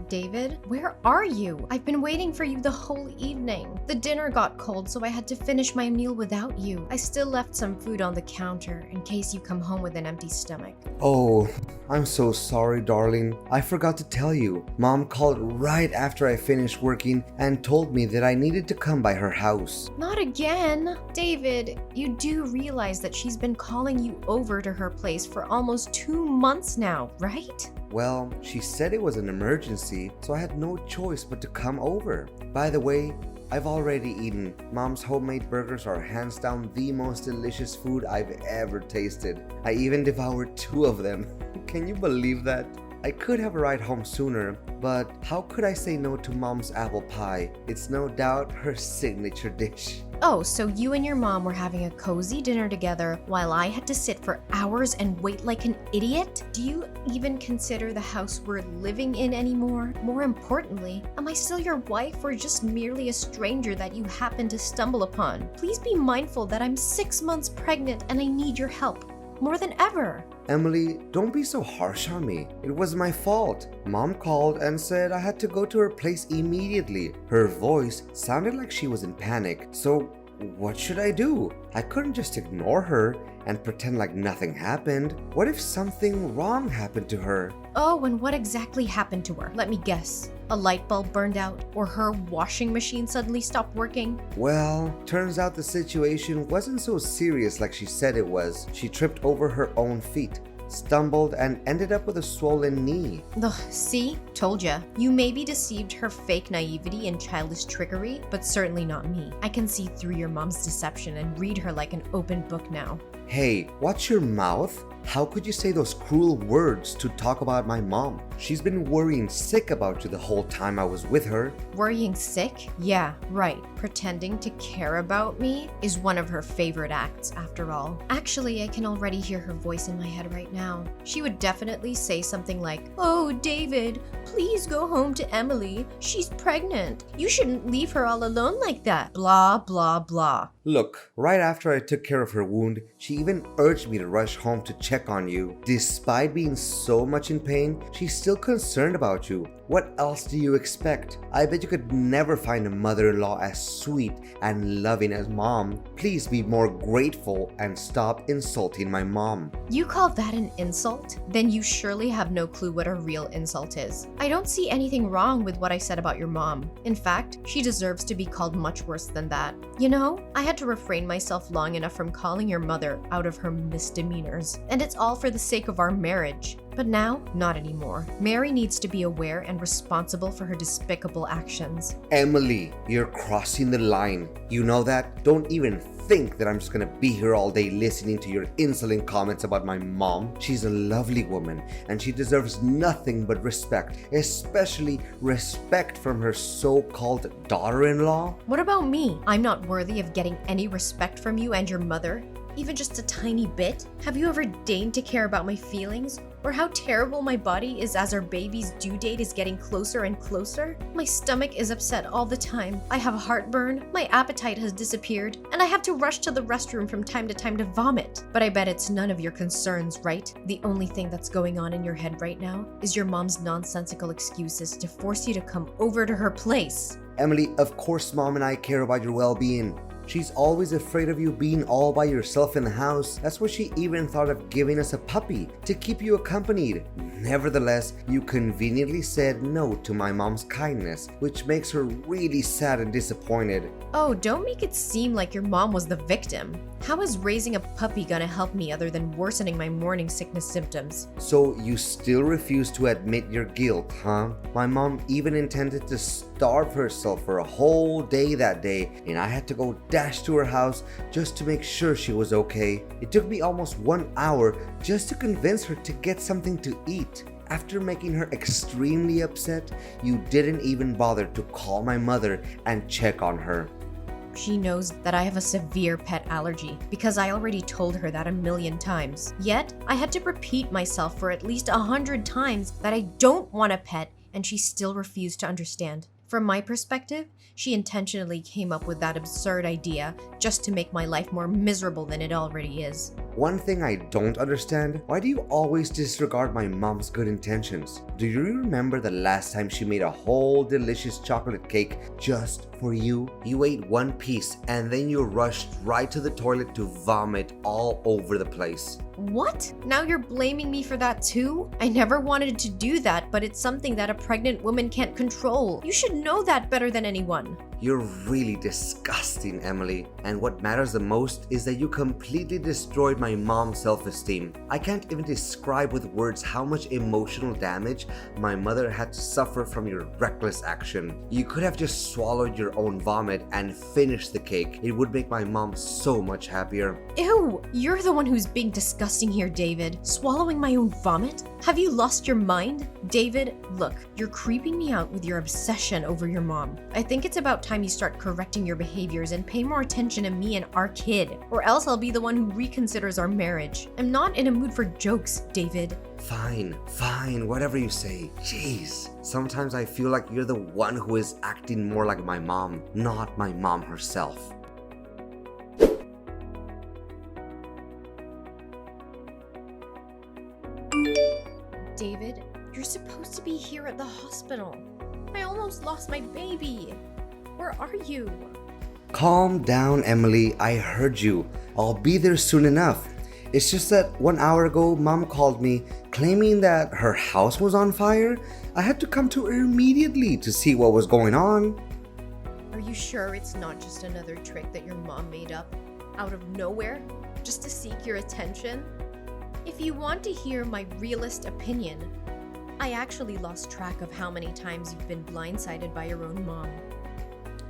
David? Where are you? I've been waiting for you the whole evening. The dinner got cold, so I had to finish my meal without you. I still left some food on the counter in case you come home with an empty stomach. Oh, I'm so sorry, darling. I forgot to tell you. Mom called right after I finished working and told me that I needed to come by her house. Not again. David, you do realize that she's been calling you over to her place for almost 2 months now, right? Well, she said it was an emergency, so I had no choice but to come over. By the way, I've already eaten. Mom's homemade burgers are hands down the most delicious food I've ever tasted. I even devoured 2 of them. Can you believe that? I could have a ride home sooner, but how could I say no to Mom's apple pie? It's no doubt her signature dish. Oh, so you and your mom were having a cozy dinner together while I had to sit for hours and wait like an idiot? Do you even consider the house we're living in anymore? More importantly, am I still your wife or just merely a stranger that you happened to stumble upon? Please be mindful that I'm 6 months pregnant and I need your help. More than ever. Emily, don't be so harsh on me. It was my fault. Mom called and said I had to go to her place immediately. Her voice sounded like she was in panic. So what should I do? I couldn't just ignore her and pretend like nothing happened. What if something wrong happened to her? Oh, and what exactly happened to her? Let me guess. A light bulb burned out, or her washing machine suddenly stopped working? Well, turns out the situation wasn't so serious like she said it was. She tripped over her own feet, stumbled, and ended up with a swollen knee. Ugh, see? Told ya. You maybe deceived her fake naivety and childish trickery, but certainly not me. I can see through your mom's deception and read her like an open book now. Hey, watch your mouth. How could you say those cruel words to talk about my mom? She's been worrying sick about you the whole time I was with her. Worrying sick? Yeah, right. Pretending to care about me is one of her favorite acts, after all. Actually, I can already hear her voice in my head right now. She would definitely say something like, "Oh, David, please go home to Emily. She's pregnant. You shouldn't leave her all alone like that. Blah, blah, blah." Look, right after I took care of her wound, she even urged me to rush home to check on you. Despite being so much in pain, she's still concerned about you. What else do you expect? I bet you could never find a mother-in-law as sweet and loving as Mom. Please be more grateful and stop insulting my mom. You call that an insult? Then you surely have no clue what a real insult is. I don't see anything wrong with what I said about your mom. In fact, she deserves to be called much worse than that. You know, I had to refrain myself long enough from calling your mother out of her misdemeanors. And it's all for the sake of our marriage. But now, not anymore. Mary needs to be aware and responsible for her despicable actions. Emily, you're crossing the line. You know that? Don't even think that I'm just gonna be here all day listening to your insolent comments about my mom. She's a lovely woman and she deserves nothing but respect, especially respect from her so-called daughter-in-law. What about me? I'm not worthy of getting any respect from you and your mother? Even just a tiny bit? Have you ever deigned to care about my feelings? Or how terrible my body is as our baby's due date is getting closer and closer? My stomach is upset all the time. I have heartburn, my appetite has disappeared, and I have to rush to the restroom from time to time to vomit. But I bet it's none of your concerns, right? The only thing that's going on in your head right now is your mom's nonsensical excuses to force you to come over to her place. Emily, of course Mom and I care about your well-being. She's always afraid of you being all by yourself in the house. That's why she even thought of giving us a puppy to keep you accompanied. Nevertheless, you conveniently said no to my mom's kindness, which makes her really sad and disappointed. Oh, don't make it seem like your mom was the victim. How is raising a puppy gonna help me other than worsening my morning sickness symptoms? So you still refuse to admit your guilt, huh? My mom even intended to starve herself for a whole day that day, and I had to go dash to her house just to make sure she was okay. It took me almost 1 hour just to convince her to get something to eat. After making her extremely upset, you didn't even bother to call my mother and check on her. She knows that I have a severe pet allergy because I already told her that a million times. Yet, I had to repeat myself for at least 100 times that I don't want a pet, and she still refused to understand. From my perspective, she intentionally came up with that absurd idea just to make my life more miserable than it already is. One thing I don't understand, why do you always disregard my mom's good intentions? Do you remember the last time she made a whole delicious chocolate cake just for you? You ate one piece and then you rushed right to the toilet to vomit all over the place. What? Now you're blaming me for that too? I never wanted to do that, but it's something that a pregnant woman can't control. You should know that better than anyone. You're really disgusting, Emily. And what matters the most is that you completely destroyed my mom's self-esteem. I can't even describe with words how much emotional damage my mother had to suffer from your reckless action. You could have just swallowed your own vomit and finished the cake. It would make my mom so much happier. Ew! You're the one who's being disgusting here, David. Swallowing my own vomit? Have you lost your mind? David, look, you're creeping me out with your obsession over your mom. I think it's about time you start correcting your behaviors and pay more attention to me and our kid, or else I'll be the one who reconsiders our marriage. I'm not in a mood for jokes, David. Fine, whatever you say. Jeez. Sometimes I feel like you're the one who is acting more like my mom, not my mom herself. David, you're supposed to be here at the hospital. I almost lost my baby. Where are you? Calm down, Emily. I heard you. I'll be there soon enough. It's just that 1 hour ago, Mom called me claiming that her house was on fire. I had to come to her immediately to see what was going on. Are you sure it's not just another trick that your mom made up out of nowhere just to seek your attention? If you want to hear my realist opinion, I actually lost track of how many times you've been blindsided by your own mom.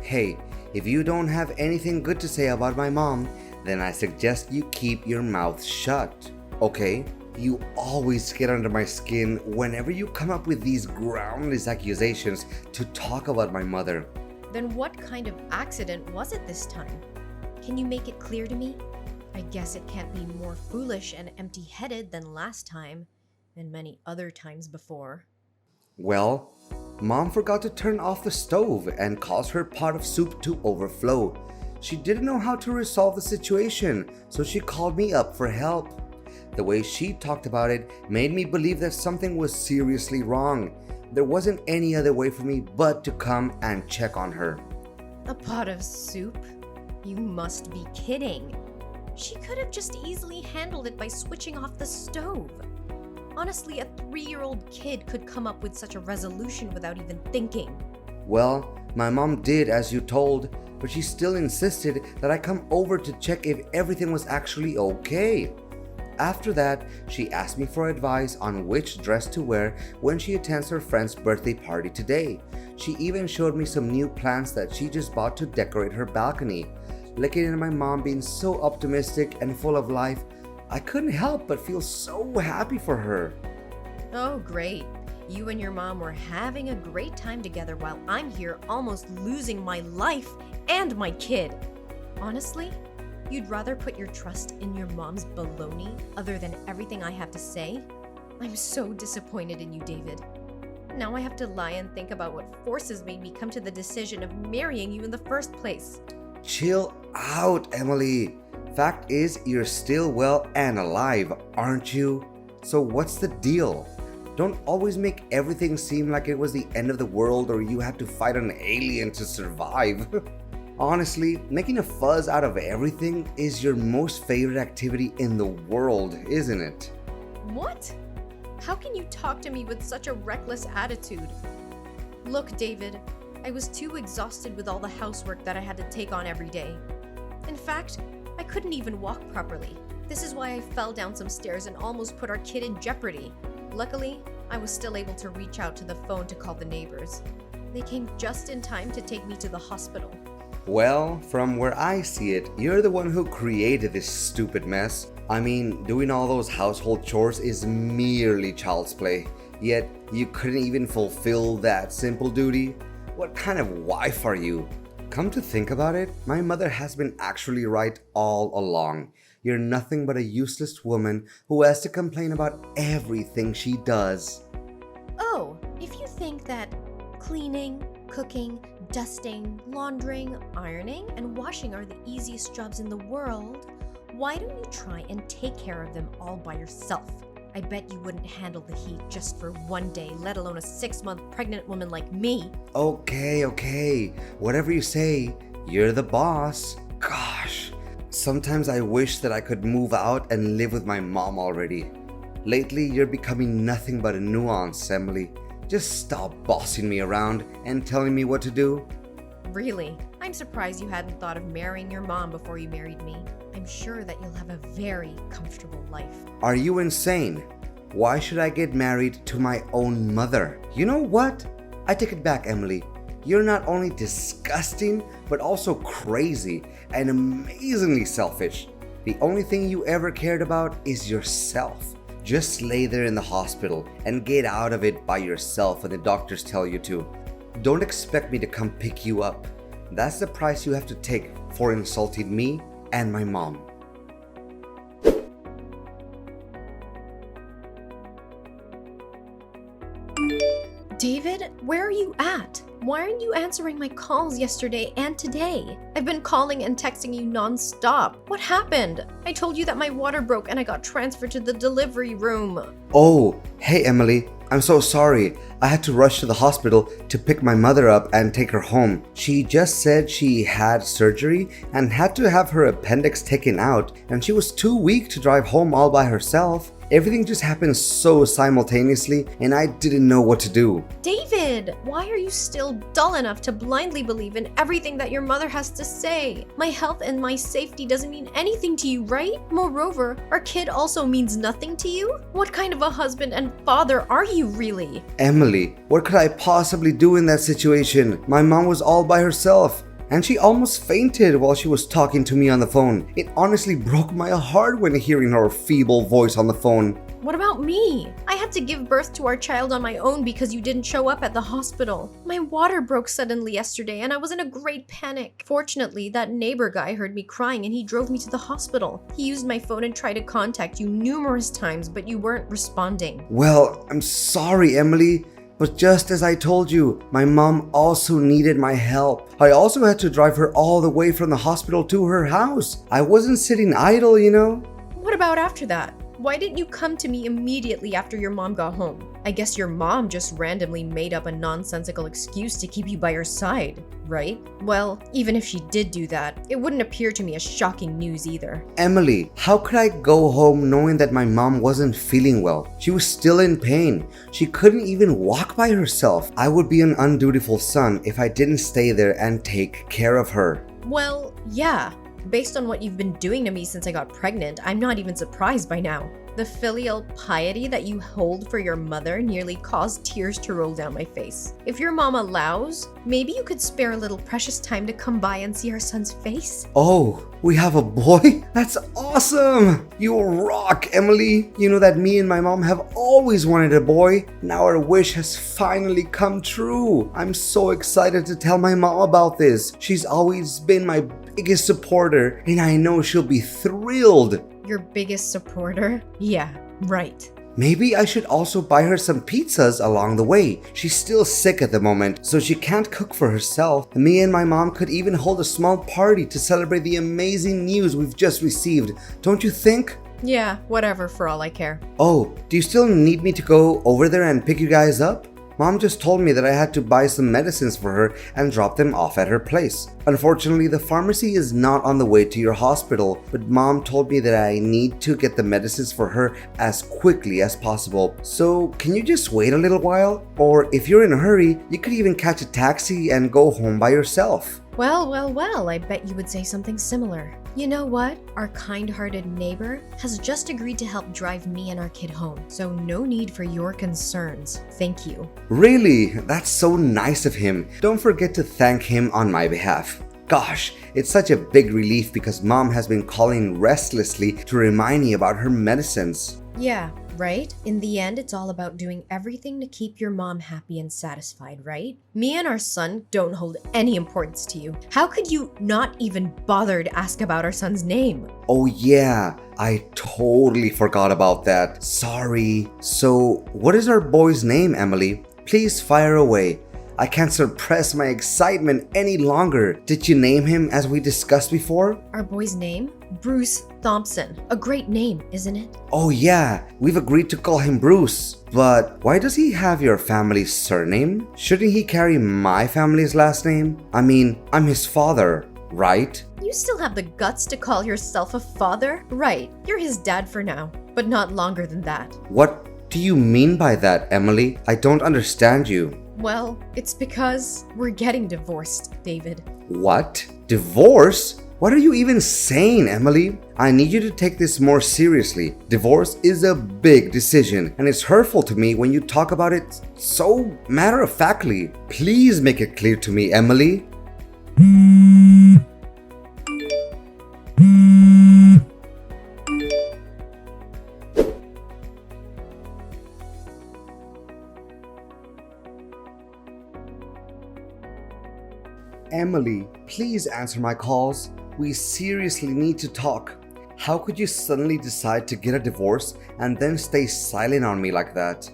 Hey, if you don't have anything good to say about my mom, then I suggest you keep your mouth shut, okay? You always get under my skin whenever you come up with these groundless accusations to talk about my mother. Then what kind of accident was it this time? Can you make it clear to me? I guess it can't be more foolish and empty-headed than last time, and many other times before. Well, Mom forgot to turn off the stove and caused her pot of soup to overflow. She didn't know how to resolve the situation, so she called me up for help. The way she talked about it made me believe that something was seriously wrong. There wasn't any other way for me but to come and check on her. A pot of soup? You must be kidding. She could have just easily handled it by switching off the stove. Honestly, a 3-year-old kid could come up with such a resolution without even thinking. Well, my mom did as you told, but she still insisted that I come over to check if everything was actually okay. After that, she asked me for advice on which dress to wear when she attends her friend's birthday party today. She even showed me some new plants that she just bought to decorate her balcony. Looking at my mom being so optimistic and full of life, I couldn't help but feel so happy for her. Oh, great. You and your mom were having a great time together while I'm here almost losing my life and my kid. Honestly, you'd rather put your trust in your mom's baloney other than everything I have to say? I'm so disappointed in you, David. Now I have to lie and think about what forces made me come to the decision of marrying you in the first place. Chill out, Emily. Fact is, you're still well and alive, aren't you? So what's the deal? Don't always make everything seem like it was the end of the world or you had to fight an alien to survive. Honestly, making a fuzz out of everything is your most favorite activity in the world, isn't it? What? How can you talk to me with such a reckless attitude? Look, David, I was too exhausted with all the housework that I had to take on every day. In fact, I couldn't even walk properly. This is why I fell down some stairs and almost put our kid in jeopardy. Luckily, I was still able to reach out to the phone to call the neighbors. They came just in time to take me to the hospital. Well, from where I see it, you're the one who created this stupid mess. I mean, doing all those household chores is merely child's play. Yet, you couldn't even fulfill that simple duty? What kind of wife are you? Come to think about it, my mother has been actually right all along. You're nothing but a useless woman who has to complain about everything she does. Oh, if you think that cleaning, Cooking, dusting, laundering, ironing, and washing are the easiest jobs in the world. Why don't you try and take care of them all by yourself? I bet you wouldn't handle the heat just for one day, let alone a 6-month pregnant woman like me. Okay. Whatever you say, you're the boss. Gosh, sometimes I wish that I could move out and live with my mom already. Lately, you're becoming nothing but a nuance, Emily. Just stop bossing me around and telling me what to do. Really? I'm surprised you hadn't thought of marrying your mom before you married me. I'm sure that you'll have a very comfortable life. Are you insane? Why should I get married to my own mother? You know what? I take it back, Emily. You're not only disgusting, but also crazy and amazingly selfish. The only thing you ever cared about is yourself. Just lay there in the hospital and get out of it by yourself when the doctors tell you to. Don't expect me to come pick you up. That's the price you have to take for insulting me and my mom. David, where are you at? Why aren't you answering my calls yesterday and today? I've been calling and texting you non-stop. What happened? I told you that my water broke and I got transferred to the delivery room. Oh, hey Emily. I'm so sorry. I had to rush to the hospital to pick my mother up and take her home. She just said she had surgery and had to have her appendix taken out, and she was too weak to drive home all by herself. Everything just happened so simultaneously, and I didn't know what to do. David, why are you still dull enough to blindly believe in everything that your mother has to say? My health and my safety doesn't mean anything to you, right? Moreover, our kid also means nothing to you? What kind of a husband and father are you really? Emily, what could I possibly do in that situation? My mom was all by herself, and she almost fainted while she was talking to me on the phone. It honestly broke my heart when hearing her feeble voice on the phone. What about me? I had to give birth to our child on my own because you didn't show up at the hospital. My water broke suddenly yesterday and I was in a great panic. Fortunately, that neighbor guy heard me crying and he drove me to the hospital. He used my phone and tried to contact you numerous times, but you weren't responding. Well, I'm sorry, Emily. But just as I told you, my mom also needed my help. I also had to drive her all the way from the hospital to her house. I wasn't sitting idle, you know? What about after that? Why didn't you come to me immediately after your mom got home? I guess your mom just randomly made up a nonsensical excuse to keep you by her side, right? Well, even if she did do that, it wouldn't appear to me as shocking news either. Emily, how could I go home knowing that my mom wasn't feeling well? She was still in pain. She couldn't even walk by herself. I would be an undutiful son if I didn't stay there and take care of her. Well, yeah. Based on what you've been doing to me since I got pregnant, I'm not even surprised by now. The filial piety that you hold for your mother nearly caused tears to roll down my face. If your mom allows, maybe you could spare a little precious time to come by and see our son's face? Oh, we have a boy? That's awesome! You rock, Emily! You know that me and my mom have always wanted a boy. Now our wish has finally come true. I'm so excited to tell my mom about this. She's always been my biggest supporter, and I know she'll be thrilled. Your biggest supporter? Yeah, right. Maybe I should also buy her some pizzas along the way. She's still sick at the moment, so she can't cook for herself. Me and my mom could even hold a small party to celebrate the amazing news we've just received. Don't you think? Yeah, whatever for all I care. Oh, do you still need me to go over there and pick you guys up? Mom just told me that I had to buy some medicines for her and drop them off at her place. Unfortunately, the pharmacy is not on the way to your hospital, but Mom told me that I need to get the medicines for her as quickly as possible. So, can you just wait a little while? Or if you're in a hurry, you could even catch a taxi and go home by yourself. Well, I bet you would say something similar. You know what? Our kind-hearted neighbor has just agreed to help drive me and our kid home, so no need for your concerns. Thank you. Really? That's so nice of him. Don't forget to thank him on my behalf. Gosh, it's such a big relief because Mom has been calling restlessly to remind me about her medicines. Yeah, right? In the end, it's all about doing everything to keep your mom happy and satisfied, right? Me and our son don't hold any importance to you. How could you not even bother to ask about our son's name? Oh yeah, I totally forgot about that. Sorry. So, what is our boy's name, Emily? Please fire away. I can't suppress my excitement any longer. Did you name him as we discussed before? Our boy's name? Bruce Thompson. A great name, isn't it? Oh yeah, we've agreed to call him Bruce. But why does he have your family's surname? Shouldn't he carry my family's last name? I mean, I'm his father, right? You still have the guts to call yourself a father? Right, you're his dad for now, but not longer than that. What do you mean by that, Emily? I don't understand you. Well, it's because we're getting divorced, David. What? Divorce? What are you even saying, Emily? I need you to take this more seriously. Divorce is a big decision, and it's hurtful to me when you talk about it so matter-of-factly. Please make it clear to me, Emily. Emily, please answer my calls. We seriously need to talk. How could you suddenly decide to get a divorce and then stay silent on me like that?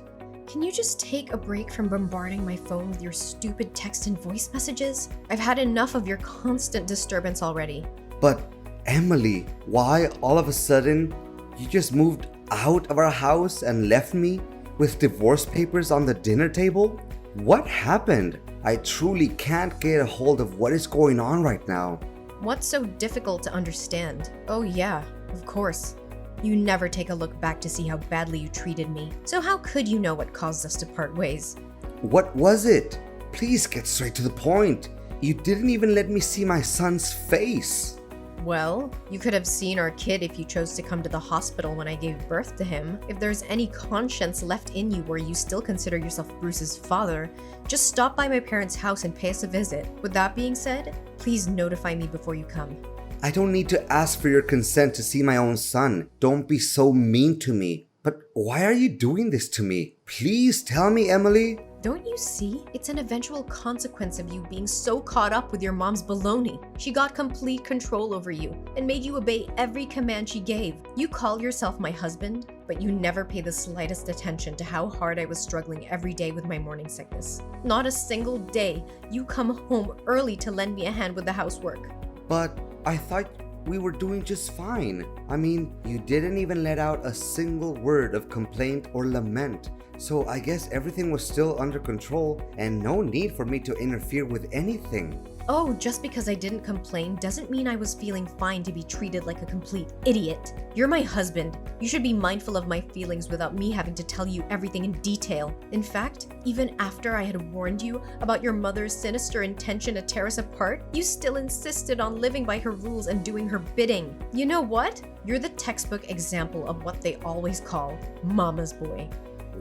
Can you just take a break from bombarding my phone with your stupid text and voice messages? I've had enough of your constant disturbance already. But Emily, why all of a sudden you just moved out of our house and left me with divorce papers on the dinner table? What happened? I truly can't get a hold of what is going on right now. What's so difficult to understand? Oh yeah, of course. You never take a look back to see how badly you treated me. So how could you know what caused us to part ways? What was it? Please get straight to the point. You didn't even let me see my son's face. Well, you could have seen our kid if you chose to come to the hospital when I gave birth to him. If there's any conscience left in you where you still consider yourself Bruce's father, just stop by my parents' house and pay us a visit. With that being said, please notify me before you come. I don't need to ask for your consent to see my own son. Don't be so mean to me. But why are you doing this to me? Please tell me, Emily. Don't you see? It's an eventual consequence of you being so caught up with your mom's baloney. She got complete control over you and made you obey every command she gave. You call yourself my husband, but you never pay the slightest attention to how hard I was struggling every day with my morning sickness. Not a single day you come home early to lend me a hand with the housework. But I thought we were doing just fine. I mean, you didn't even let out a single word of complaint or lament. So I guess everything was still under control and no need for me to interfere with anything. Oh, just because I didn't complain doesn't mean I was feeling fine to be treated like a complete idiot. You're my husband. You should be mindful of my feelings without me having to tell you everything in detail. In fact, even after I had warned you about your mother's sinister intention to tear us apart, you still insisted on living by her rules and doing her bidding. You know what? You're the textbook example of what they always call mama's boy.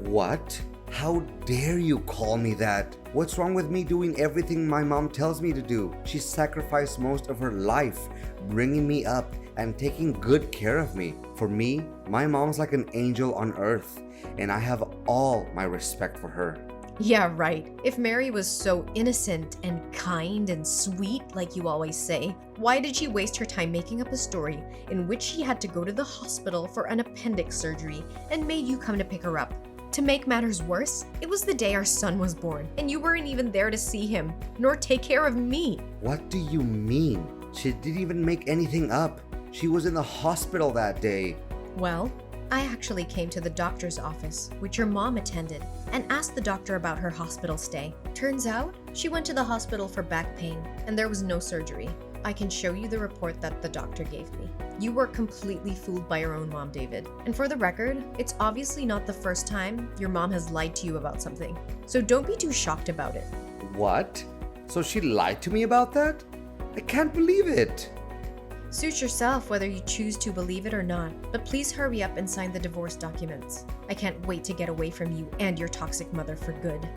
What? How dare you call me that? What's wrong with me doing everything my mom tells me to do? She sacrificed most of her life bringing me up and taking good care of me. For me, my mom's like an angel on earth, and I have all my respect for her. Yeah, right. If Mary was so innocent and kind and sweet, like you always say, why did she waste her time making up a story in which she had to go to the hospital for an appendix surgery and made you come to pick her up? To make matters worse, it was the day our son was born, and you weren't even there to see him, nor take care of me. What do you mean? She didn't even make anything up. She was in the hospital that day. Well, I actually came to the doctor's office, which your mom attended, and asked the doctor about her hospital stay. Turns out, she went to the hospital for back pain, and there was no surgery. I can show you the report that the doctor gave me. You were completely fooled by your own mom, David. And for the record, it's obviously not the first time your mom has lied to you about something. So don't be too shocked about it. What? So she lied to me about that? I can't believe it. Suit yourself whether you choose to believe it or not, but please hurry up and sign the divorce documents. I can't wait to get away from you and your toxic mother for good.